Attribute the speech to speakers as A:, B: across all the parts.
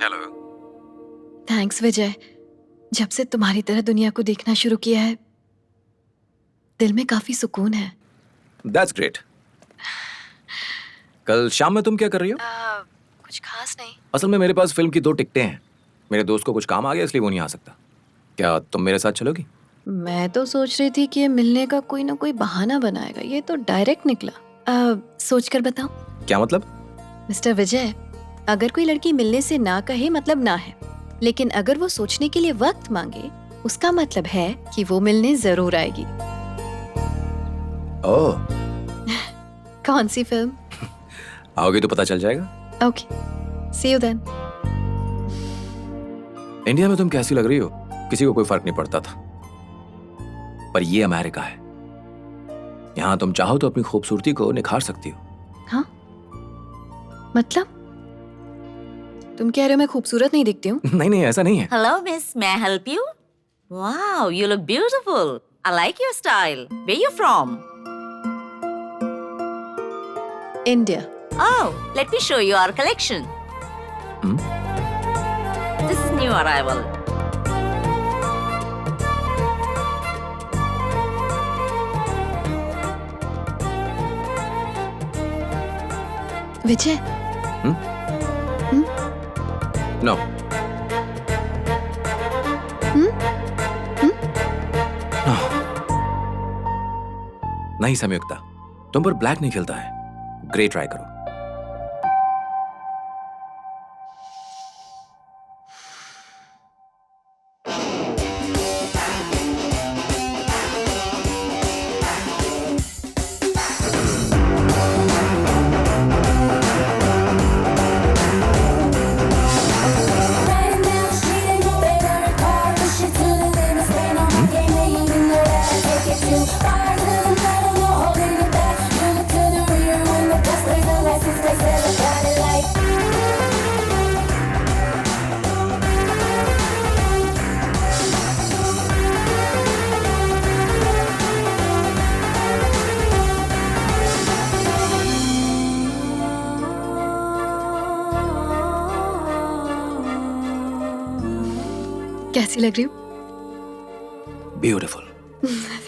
A: Hello.
B: Thanks विजय। जब से तुम्हारी तरह दुनिया को देखना शुरू किया है, दिल में काफी सुकून है।
A: That's great. कल शाम में तुम क्या कर रही हो?
B: कुछ खास नहीं।
A: असल में मेरे पास फिल्म की 2 टिकटें हैं। मेरे दोस्त को कुछ काम आ गया इसलिए वो नहीं आ सकता। क्या तुम मेरे साथ चलोगी?
B: मैं तो सोच रही थी कि ये मिलने का कोई ना कोई बहाना बनाएगा। ये तो डायरेक्ट निकला। सोच कर बताओ।
A: क्या मतलब?
B: मिस्टर विजय, अगर कोई लड़की मिलने से ना कहे मतलब ना है, लेकिन अगर वो सोचने के लिए वक्त मांगे उसका मतलब है कि वो मिलने जरूर आएगी।
A: ओह,
B: कौन सी फिल्म?
A: आओगी तो पता चल जाएगा।
B: Okay, see you then.
A: India में तुम कैसी लग रही हो किसी को कोई फर्क नहीं पड़ता था, पर ये अमेरिका है। यहाँ तुम चाहो तो अपनी खूबसूरती को निखार सकती हो।
B: हाँ, मतलब तुम कह रहे हो मैं खूबसूरत नहीं दिखती हूँ?
A: नहीं नहीं, ऐसा नहीं है।
C: Hello, miss. May I help you? Wow, you look beautiful. I like your style. Where you from?
B: India.
C: Oh, let me show you our collection.
A: Hmm?
C: This is new arrival.
B: Vijay,
A: no. नहीं संयुक्ता, तुम पर black नहीं खिलता है। Grey try करो।
B: कैसी लग रही हूँ?
A: ब्यूटीफुल।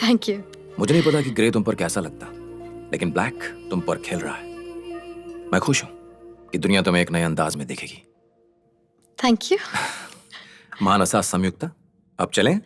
B: Thank you.
A: मुझे नहीं पता कि ग्रे तुम पर कैसा लगता, लेकिन ब्लैक तुम पर खिल रहा है। मैं खुश हूं कि दुनिया तुम्हें एक नए अंदाज में देखेगी।
B: Thank you.
A: मानसा संयुक्ता, अब चलें?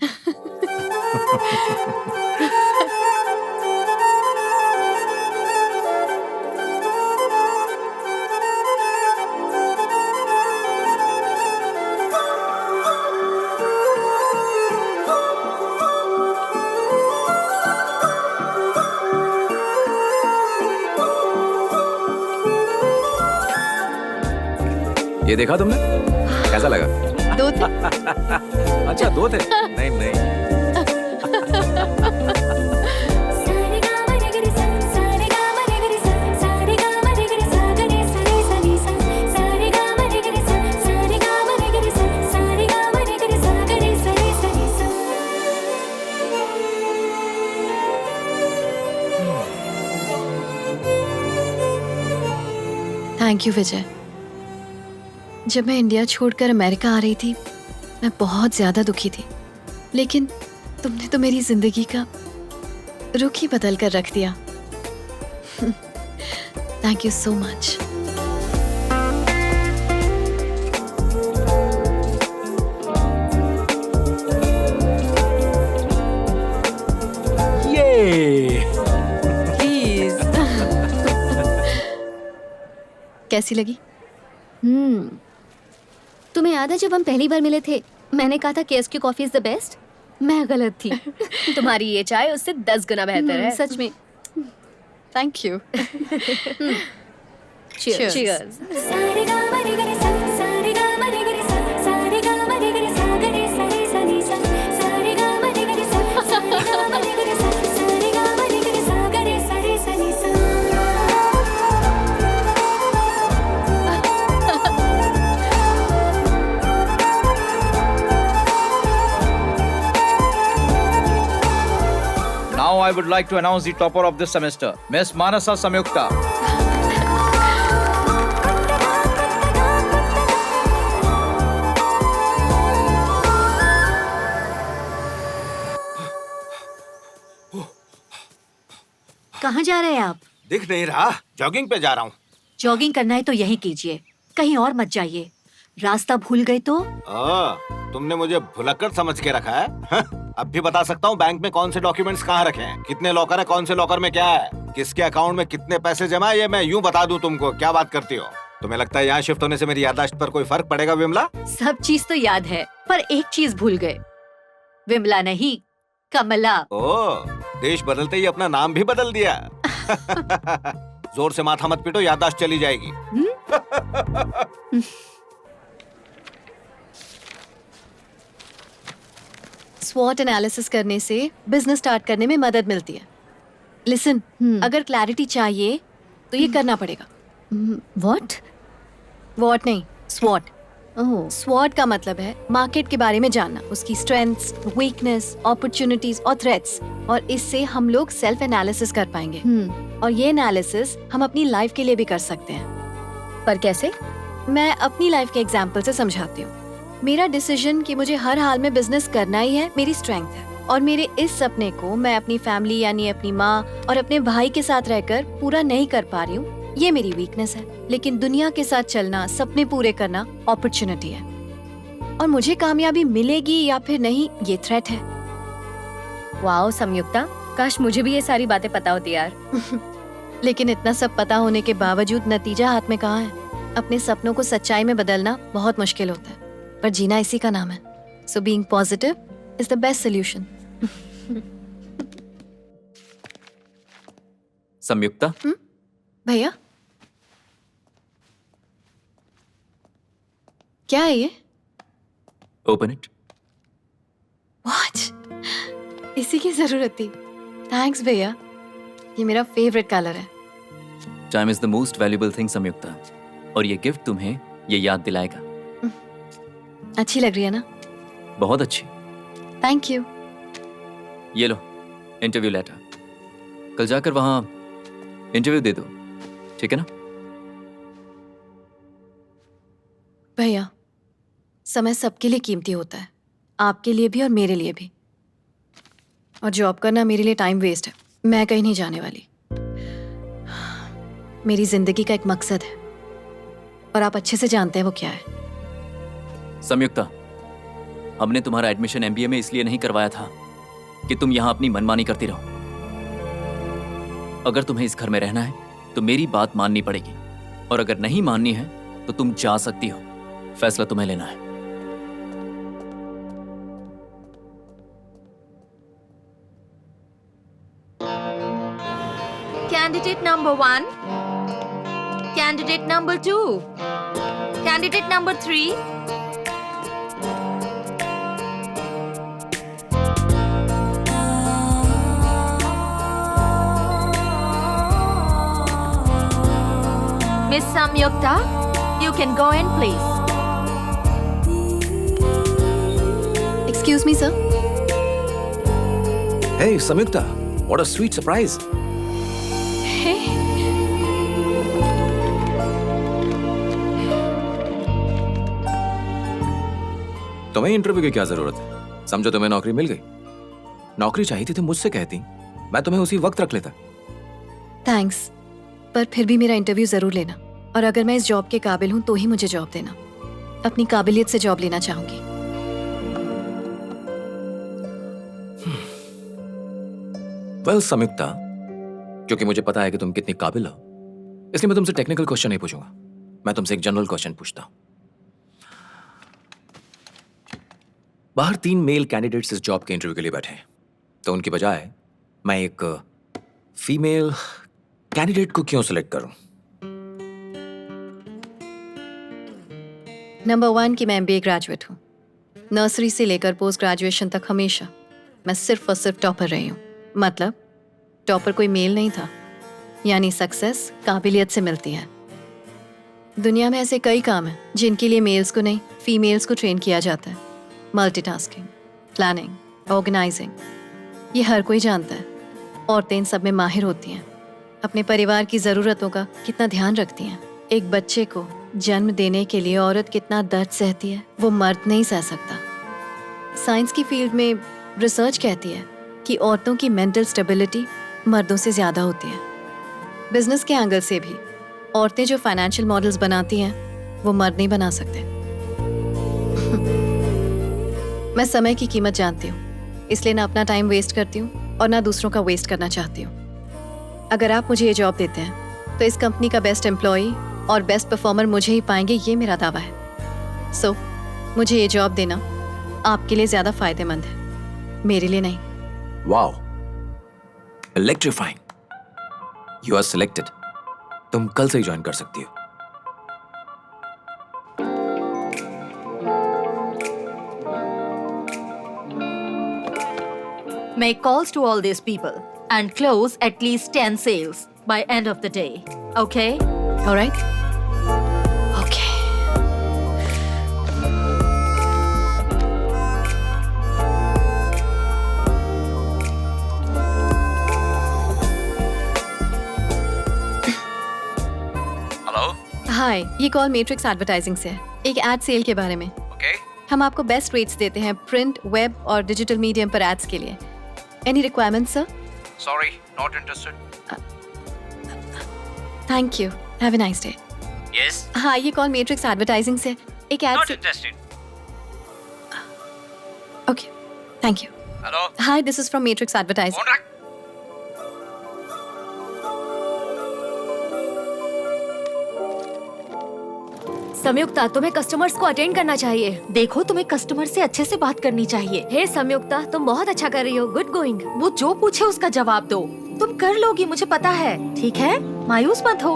A: ये देखा तुमने? कैसा लगा?
B: 2 थे।
A: अच्छा, 2 थे। नहीं नहीं,
B: थैंक यू विजय। जब मैं इंडिया छोड़कर अमेरिका आ रही थी, मैं बहुत ज्यादा दुखी थी, लेकिन तुमने तो मेरी जिंदगी का रुख ही बदल कर रख दिया। Thank you so much. Please. कैसी लगी?
D: तुम्हें याद है जब हम पहली बार मिले थे, मैंने कहा था KSQ coffee is the best. मैं गलत थी। तुम्हारी ये चाय उससे 10 गुना बेहतर है।
B: सच में। Thank you.
D: Cheers.
E: Now I would like to announce the topper of this semester, Miss Manasa Samyukta.
F: कहाँ जा रहे हैं आप?
G: दिख नहीं रहा, जॉगिंग पे जा रहा हूँ।
F: जॉगिंग करना है तो यहीं कीजिए, कहीं और मत जाइए। रास्ता भूल गए तो?
G: तुमने मुझे भुलक्कड़ समझ के रखा है? अब भी बता सकता हूँ बैंक में कौन से डॉक्यूमेंट्स कहाँ रखे हैं, कितने लॉकर है, कौन से लॉकर में क्या है, किसके अकाउंट में कितने पैसे जमा है, ये मैं यूँ बता दूँ तुमको। क्या बात करती हो? तुम्हें लगता है यहाँ शिफ्ट होने से मेरी याददाश्त पर कोई फर्क पड़ेगा विमला?
F: सब चीज तो याद है, पर एक चीज भूल गए। विमला नहीं, कमला।
G: ओह, देश बदलते ही अपना नाम भी बदल दिया। जोर से माथा मत पीटो, याददाश्त चली जाएगी।
B: स्वॉट एनालिसिस करने से बिजनेस स्टार्ट करने में मदद मिलती है। लिसन, अगर क्लैरिटी चाहिए तो ये करना पड़ेगा।
D: व्हाट?
B: वॉट नहीं, स्वॉट।
D: ओह,
B: स्वॉट का मतलब है मार्केट के बारे में जानना, उसकी स्ट्रेंथ्स, वीकनेस, अपॉर्चुनिटीज और थ्रेट्स, और इससे हम लोग सेल्फ एनालिसिस कर पाएंगे। और ये एनालिसिस हम अपनी लाइफ के लिए भी कर सकते हैं।
D: पर कैसे?
B: मैं अपनी लाइफ के एग्जाम्पल से समझाती हूँ। मेरा डिसीजन कि मुझे हर हाल में बिजनेस करना ही है मेरी स्ट्रेंथ है, और मेरे इस सपने को मैं अपनी फैमिली यानी अपनी माँ और अपने भाई के साथ रहकर पूरा नहीं कर पा रही हूँ, ये मेरी वीकनेस है। लेकिन दुनिया के साथ चलना, सपने पूरे करना अपॉर्चुनिटी है, और मुझे कामयाबी मिलेगी या फिर नहीं ये थ्रेट है।
D: वाओ संयुक्ता, काश मुझे भी ये सारी बातें पता होती यार।
B: लेकिन इतना सब पता होने के बावजूद नतीजा हाथ में कहाँ है? अपने सपनों को सच्चाई में बदलना बहुत मुश्किल होता है, पर जीना इसी का नाम है। So being positive is the best solution.
A: Samyukta,
B: भैया, क्या है ये?
A: Open it.
B: वॉच, इसी की जरूरत थी। थैंक्स भैया, ये मेरा फेवरेट कलर है।
A: Time is the most valuable thing Samyukta, और ये गिफ्ट तुम्हें ये याद दिलाएगा।
B: अच्छी लग रही है ना?
A: बहुत अच्छी।
B: Thank you.
A: ये लो इंटरव्यू लेटर, कल जाकर वहां इंटरव्यू दे दो, ठीक है ना?
B: भैया, समय सबके लिए कीमती होता है, आपके लिए भी और मेरे लिए भी। और जॉब करना मेरे लिए टाइम वेस्ट है। मैं कहीं नहीं जाने वाली। मेरी जिंदगी का एक मकसद है, और आप अच्छे से जानते हैं वो क्या है।
A: संयुक्ता, हमने तुम्हारा एडमिशन एमबीए में इसलिए नहीं करवाया था कि तुम यहां अपनी मनमानी करती रहो। अगर तुम्हें इस घर में रहना है तो मेरी बात माननी पड़ेगी, और अगर नहीं माननी है तो तुम जा सकती हो। फैसला तुम्हें लेना है।
C: Candidate number 1. Candidate number 2. Candidate number 3. Miss Samyukta, you can go in, please.
B: Excuse me, sir.
A: Hey Samyukta, what a sweet surprise. तुम्हें इंटरव्यू की क्या जरूरत है? समझो तुम्हें नौकरी मिल गई। नौकरी चाहिए थी तो मुझसे कहती, मैं तुम्हें उसी वक्त रख लेता।
B: थैंक्स, पर फिर भी मेरा इंटरव्यू जरूर लेना, और अगर मैं इस जॉब के काबिल हूं तो ही मुझे जॉब देना। अपनी काबिलियत से जॉब लेना चाहूंगी।
A: वेल संयुक्ता, क्योंकि मुझे पता है कि तुम कितनी काबिल हो, इसलिए मैं तुमसे टेक्निकल क्वेश्चन नहीं पूछूंगा। मैं तुमसे एक जनरल क्वेश्चन पूछता हूं। बाहर 3 मेल कैंडिडेट्स इस जॉब के इंटरव्यू के लिए बैठे हैं, तो उनकी बजाय मैं एक फीमेल कैंडिडेट को क्यों सिलेक्ट करूं?
B: नंबर 1 कि मैं MBA ग्रेजुएट हूँ। नर्सरी से लेकर पोस्ट ग्रेजुएशन तक हमेशा मैं सिर्फ और सिर्फ टॉपर रही हूँ। मतलब टॉपर कोई मेल नहीं था, यानी सक्सेस काबिलियत से मिलती है। दुनिया में ऐसे कई काम हैं जिनके लिए मेल्स को नहीं, फीमेल्स को ट्रेन किया जाता है। मल्टीटास्किंग, प्लानिंग, ऑर्गेनाइजिंग, ये हर कोई जानता है। औरतें इन सब में माहिर होती हैं। अपने परिवार की ज़रूरतों का कितना ध्यान रखती हैं। एक बच्चे को जन्म देने के लिए औरत कितना दर्द सहती है, वो मर्द नहीं सह सकता। साइंस की फील्ड में रिसर्च कहती है कि औरतों की मेंटल स्टेबिलिटी मर्दों से ज्यादा होती है। बिजनेस के एंगल से भी औरतें जो फाइनेंशियल मॉडल्स बनाती हैं वो मर्द नहीं बना सकते। मैं समय की कीमत जानती हूँ, इसलिए ना अपना टाइम वेस्ट करती हूँ और ना दूसरों का वेस्ट करना चाहती हूँ। अगर आप मुझे ये जॉब देते हैं तो इस कंपनी का बेस्ट एम्प्लॉई और बेस्ट परफॉर्मर मुझे ही पाएंगे, ये मेरा दावा है। सो मुझे ये जॉब देना आपके लिए ज्यादा फायदेमंद है, मेरे लिए नहीं।
A: Wow, electrifying. You are selected. तुम कल से ही ज्वाइन कर सकती हो।
F: Make calls to all these people and close at least 10 sales by end of the day. Okay?
B: Alright? Okay.
A: Hello.
B: Hi, ये कॉल मैट्रिक्स एडवर्टाइजिंग से है, एक एड सेल के बारे में।
A: ओके।
B: हम आपको बेस्ट रेट्स देते हैं प्रिंट, वेब और डिजिटल मीडियम पर एड्स के लिए। Any requirement sir?
A: Sorry, not interested.
B: Thank you, have a nice day.
A: Yes.
B: हाँ, ये कॉल मैट्रिक्स एडवर्टाइजिंग से एक एड से।
A: Interested.
B: Okay, thank you.
A: Hello.
B: Hi, this is from matrix advertising.
A: रख।
D: संयुक्ता, तुम्हें कस्टमर्स को अटेंड करना चाहिए।
F: देखो, तुम्हें कस्टमर से अच्छे से बात करनी चाहिए।
D: हे संयुक्ता, तुम बहुत अच्छा कर रही हो, गुड गोइंग।
F: वो जो पूछे उसका जवाब दो। तुम कर लोगी, मुझे पता है। ठीक है, मायूस मत हो।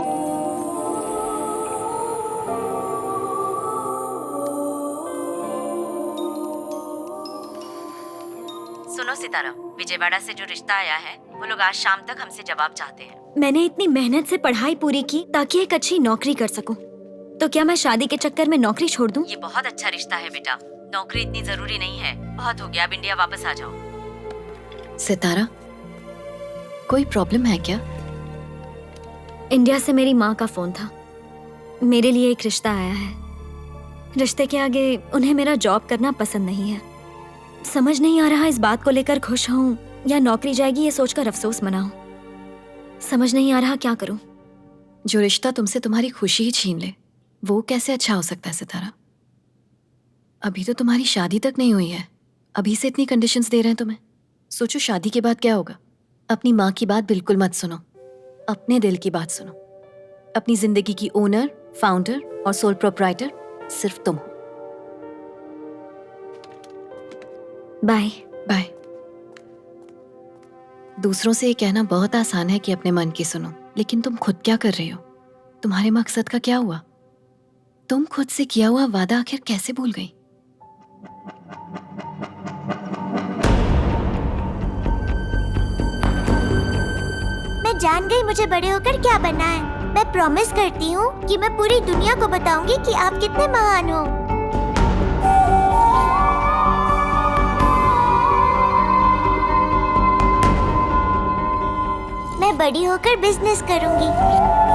C: सुनो सितारा, विजयवाड़ा से जो रिश्ता आया है वो लोग आज शाम तक हमसे जवाब चाहते हैं।
D: मैंने इतनी मेहनत से पढ़ाई पूरी की ताकि एक अच्छी नौकरी कर सकूं। तो क्या मैं शादी के चक्कर में नौकरी छोड़ दूं?
C: ये बहुत अच्छा रिश्ता है बेटा, नौकरी इतनी जरूरी नहीं है। बहुत हो गया, अब इंडिया वापस आ जाओ।
B: सितारा, कोई प्रॉब्लम है क्या?
D: इंडिया से मेरी माँ का फोन था। मेरे लिए एक रिश्ता आया है। रिश्ते के आगे उन्हें मेरा जॉब करना पसंद नहीं है। समझ नहीं आ रहा इस बात को लेकर खुश हूँ या नौकरी जाएगी ये सोचकर अफसोस मनाऊं। समझ नहीं आ रहा क्या करूं।
B: जो रिश्ता तुमसे तुम्हारी खुशी ही छीन ले, वो कैसे अच्छा हो सकता है सितारा? अभी तो तुम्हारी शादी तक नहीं हुई है, अभी से इतनी कंडीशंस दे रहे हैं तुम्हें। सोचो शादी के बाद क्या होगा। अपनी माँ की बात बिल्कुल मत सुनो, अपने दिल की बात सुनो। अपनी जिंदगी की ओनर, फाउंडर और सोल प्रोप्राइटर सिर्फ तुम हो।
D: Bye
B: bye. दूसरों से ये कहना बहुत आसान है कि अपने मन की सुनो, लेकिन तुम खुद क्या कर रही हो? तुम्हारे मकसद का क्या हुआ? तुम खुद से किया हुआ वादा आखिर कैसे भूल गई?
H: मैं जान गई मुझे बड़े होकर क्या बनना है। मैं प्रॉमिस करती हूँ कि मैं पूरी दुनिया को बताऊंगी कि आप कितने महान हो। मैं बड़ी होकर बिजनेस करूंगी।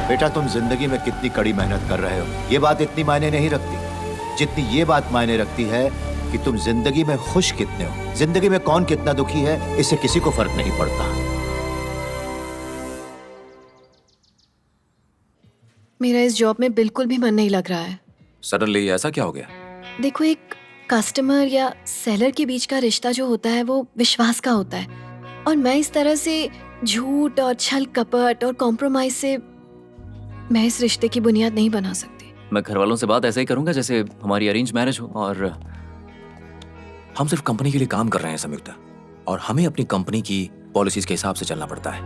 I: बेटा, तुम जिंदगी में कितनी कड़ी मेहनत कर रहे हो, ये बात इतनी मायने नहीं रखती जितनी ये बात मायने रखती है कि तुम जिंदगी में खुश कितने हो। जिंदगी में कौन कितना दुखी है, इससे किसी को फर्क नहीं पड़ता।
B: मेरा इस जॉब में बिल्कुल भी मन नहीं लग रहा है।
A: सडनली ऐसा क्या हो गया?
B: देखो, एक कस्टमर या सेलर के बीच का रिश्ता जो होता है वो विश्वास का होता है, और मैं इस तरह से झूठ और छल कपट और कॉम्प्रोमाइज से मैं इस रिश्ते की बुनियाद नहीं बना सकती।
J: मैं घर वालों से बात ऐसे ही करूंगा जैसे हमारी अरेंज मैरिज हो। और
A: हम सिर्फ कंपनी के लिए काम कर रहे हैं संयुक्ता, और हमें अपनी कंपनी की पॉलिसीज के हिसाब से चलना पड़ता है।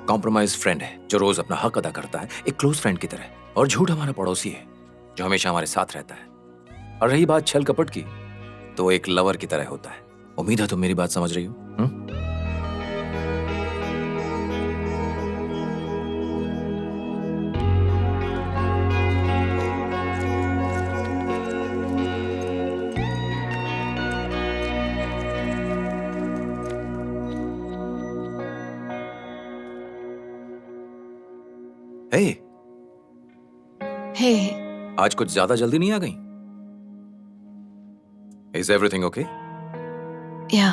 A: कॉम्प्रोमाइज फ्रेंड है जो रोज अपना हक अदा करता है, एक क्लोज फ्रेंड की तरह, और झूठ हमारा पड़ोसी है जो हमेशा हमारे साथ रहता है। और रही बात छल कपट की, तो एक लवर की तरह होता है। उम्मीद है तुम मेरी बात समझ रही हो।
B: हे,
A: आज कुछ ज्यादा जल्दी नहीं आ गई? Is everything okay?
B: या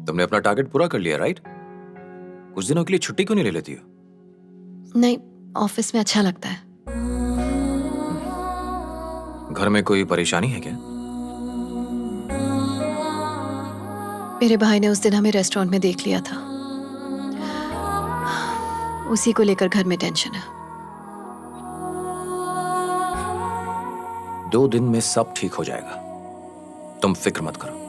A: तुमने अपना टारगेट पूरा कर लिया, राइट? कुछ दिनों के लिए छुट्टी क्यों नहीं ले लेती हो?
B: नहीं, ऑफिस में अच्छा लगता है।
A: घर में कोई परेशानी है क्या?
B: मेरे भाई ने उस दिन हमें रेस्टोरेंट में देख लिया था, उसी को लेकर घर में टेंशन है।
A: 2 दिन में सब ठीक हो जाएगा, तुम फिक्र मत करो।